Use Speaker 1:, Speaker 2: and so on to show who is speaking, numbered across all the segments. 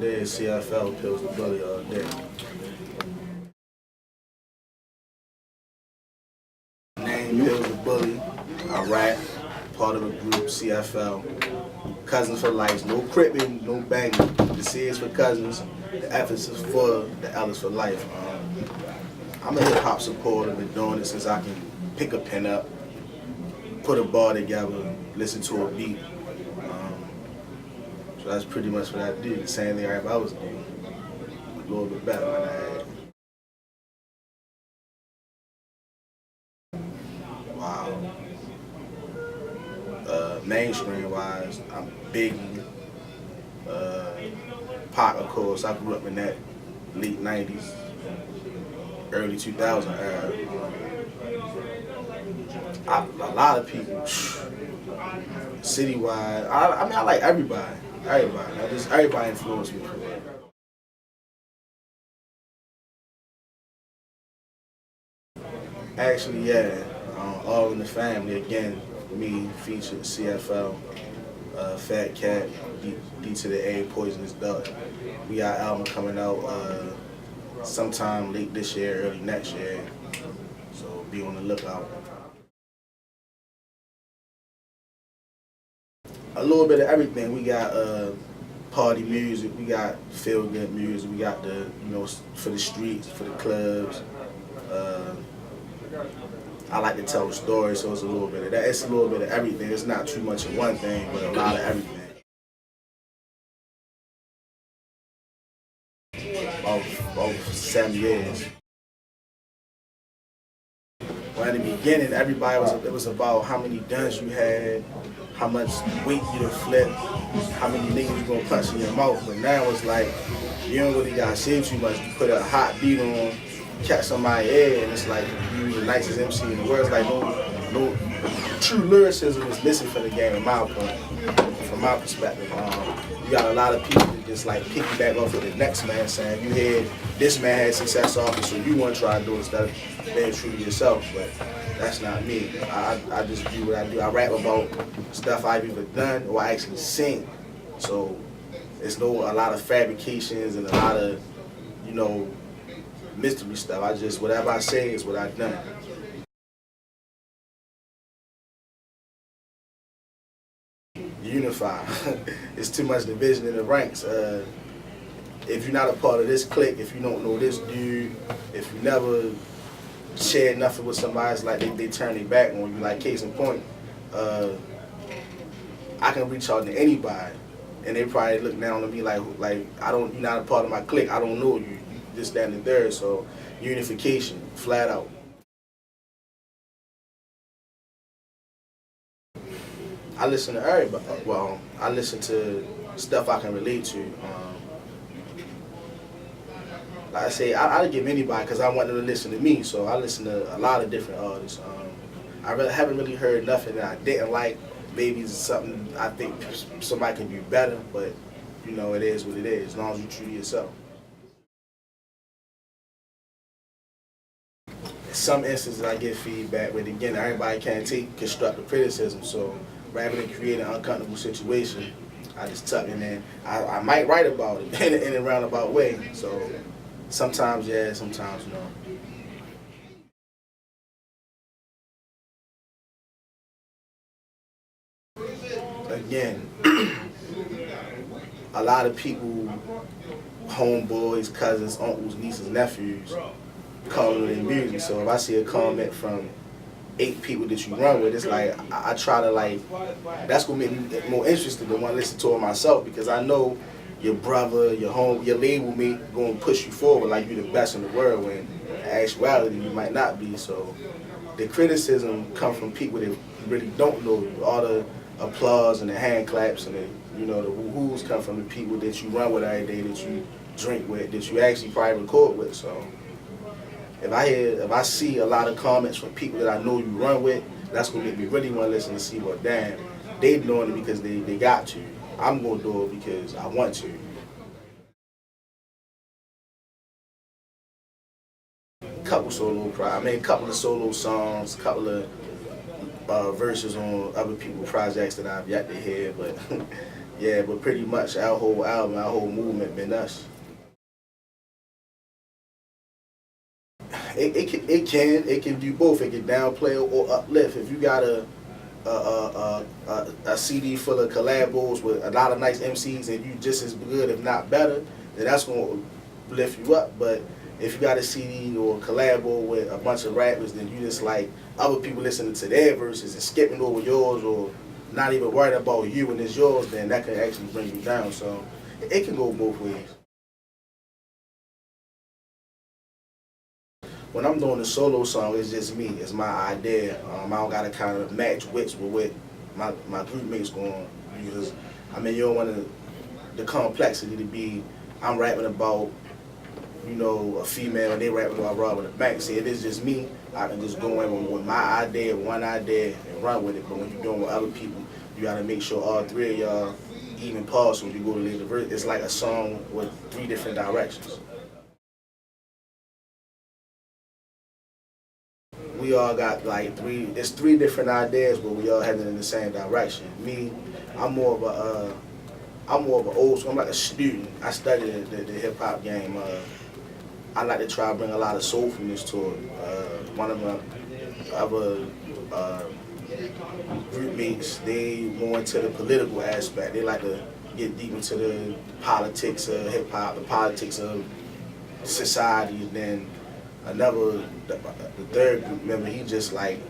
Speaker 1: day, CFL, Pills the Bully all day. Name Pills the Bully. I rap, part of the group CFL. Cousins for life, no cripping, no banging. The C is for cousins, the F is for the L is for life. I'm a hip-hop supporter, been doing it since I can pick a pen up, put a bar together, listen to a beat. So that's pretty much what I do, the same thing everybody was doing, a little bit better than I had. Wow. Mainstream-wise, I'm Biggie, Pac, of course. I grew up in that late 90s, early 2000 era. A lot of people, citywide. I mean, I like everybody. Everybody influenced me. Actually, yeah, All in the Family again. Me featured CFL, Fat Cat, D to the A, Poisonous Duck. We got an album coming out sometime late this year, early next year. So be on the lookout. A little bit of everything. We got party music, we got feel good music, we got the for the streets, for the clubs. I like to tell stories, so it's a little bit of that. It's a little bit of everything. It's not too much of one thing, but a lot of everything. About 7 years. Well, in the beginning, it was about how many guns you had, how much weight you flip, how many niggas you gonna punch in your mouth. But now it's like, you don't really gotta say too much. You put a hot beat on, catch somebody's head, and it's like you the nicest MC in the world. It's like no true lyricism is missing from the game, in my point, from my perspective. You got a lot of people that just like piggyback off of the next man saying, you heard this man had success off it, so you want to try to do it instead of being true to yourself. But that's not me. I just do what I do. I rap about stuff I've either done or I actually sing. So it's a lot of fabrications and a lot of, mystery stuff. Whatever I say is what I've done. Unify. It's too much division in the ranks. If you're not a part of this clique, if you don't know this dude, if you never shared nothing with somebody, it's like they turn their back on you. Like case in point, I can reach out to anybody, and they probably look down on me like you're not a part of my clique. I don't know you. This, that, and the third. So unification, flat out. I listen to everybody. Well, I listen to stuff I can relate to. Like I say, I'll give anybody because I want them to listen to me. So I listen to a lot of different artists. I haven't really heard nothing that I didn't like. Maybe it's something I think somebody can do better, but it is what it is. As long as you true to yourself. In some instances, I get feedback, but again, everybody can't take constructive criticism. So rather than create an uncomfortable situation, I just tuck it in. I might write about it in a roundabout way. So sometimes yeah, sometimes no. Again, a lot of people, homeboys, cousins, uncles, nieces, nephews, calling their music. So if I see a comment from 8 people that you run with, it's like I try to that's gonna make me more interested to want to listen to it myself, because I know your brother, your label mate gonna push you forward like you're the best in the world, when in actuality you might not be. So the criticism come from people that really don't know you. All the applause and the hand claps and the woo-hoos come from the people that you run with every day, that you drink with, that you actually probably record with. So if I see a lot of comments from people that I know you run with, that's gonna make me really want to listen and see what damn they doing it because they got to. I'm gonna do it because I want to. Couple of solo songs, couple of verses on other people's projects that I've yet to hear, but Yeah, but pretty much our whole album, our whole movement been us. It can do both. It can downplay or uplift. If you got a CD full of collabos with a lot of nice MCs and you just as good, if not better, then that's gonna lift you up. But if you got a CD or a collabo with a bunch of rappers, then you just like other people listening to their verses and skipping over yours or not even worried about you and it's yours, then that can actually bring you down. So it can go both ways. When I'm doing a solo song, it's just me. It's my idea. I don't gotta kind of match wits with what my group mates going, because I mean, you don't want the complexity to be I'm rapping about, you know, a female and they rapping about robbing a bank. See, it is just me. I can just go in with my idea, one idea, and run with it. But when you're doing with other people, you gotta make sure all three of y'all even pause when you go to lead the verse. It's like a song with 3 different directions. We all got like 3 different ideas, but we all heading in the same direction. Me, I'm more of an old school. I'm like a student. I studied the hip hop game. I like to try to bring a lot of soulfulness to it. One of my other group mates, they more into the political aspect. They like to get deep into the politics of hip hop, the politics of society, and then the third group member, he just like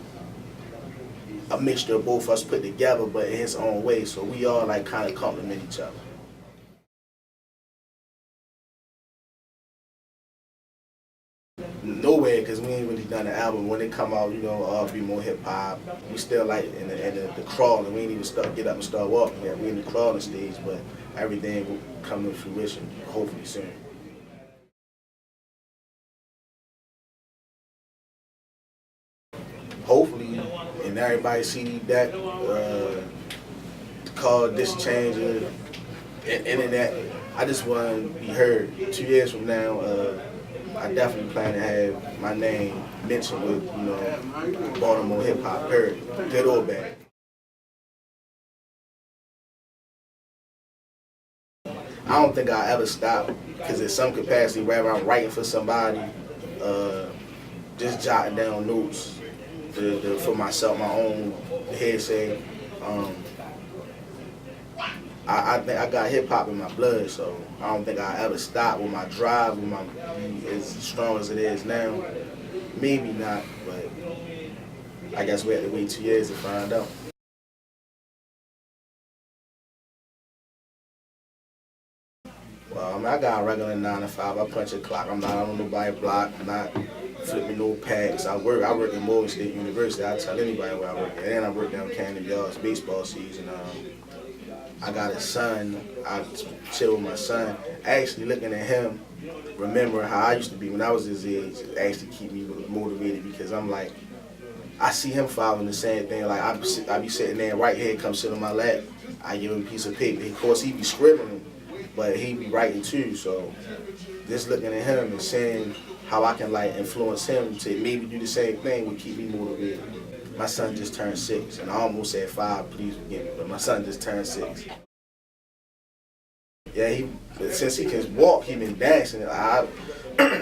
Speaker 1: a mixture of both of us put together, but in his own way. So we all like kind of complement each other. Nowhere, because we ain't really done the album. When it come out, you know, I'll be more hip hop. We still like in the crawling. We ain't even get up and start walking yet. We in the crawling stage, but everything will come to fruition hopefully soon. Hopefully, and everybody CD deck, called This Changer, internet. I just want to be heard. 2 years from now, I definitely plan to have my name mentioned with, you know, Baltimore hip hop, period, good or bad. I don't think I'll ever stop, because in some capacity, wherever I'm writing for somebody, just jotting down notes for myself, my own hearsay. I think I got hip hop in my blood, so I don't think I'll ever stop with my drive, with my as strong as it is now. Maybe not, but I guess we have to wait 2 years to find out. Well, I mean, I got a regular 9 to 5. I punch a clock. I'm not on nobody's block. I'm not flipping no packs. I work in Morgan State University. I tell anybody where I work at. And I work down Camden Yards, baseball season. I got a son. I chill with my son. Actually looking at him, remembering how I used to be when I was his age, actually keep me motivated, because I'm like, I see him following the same thing. Like I be sitting there, right here, come sit on my lap. I give him a piece of paper. Of course, he be scribbling, but he be writing too. So just looking at him and seeing how I can like influence him to maybe do the same thing would keep me motivated. My son just turned 6, and I almost said 5, please forgive me, but my son just turned 6. Yeah, since he can walk, he been dancing. I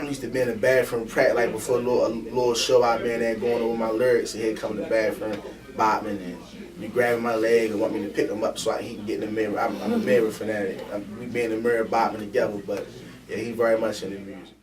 Speaker 1: used to be in the bathroom practice, like before a little show, I been there going over my lyrics, and he'd come in the bathroom, bopping, and be grabbing my leg and want me to pick him up so he can get in the mirror. I'm a mirror fanatic. We be in the mirror bopping together, but yeah, he very much in the music.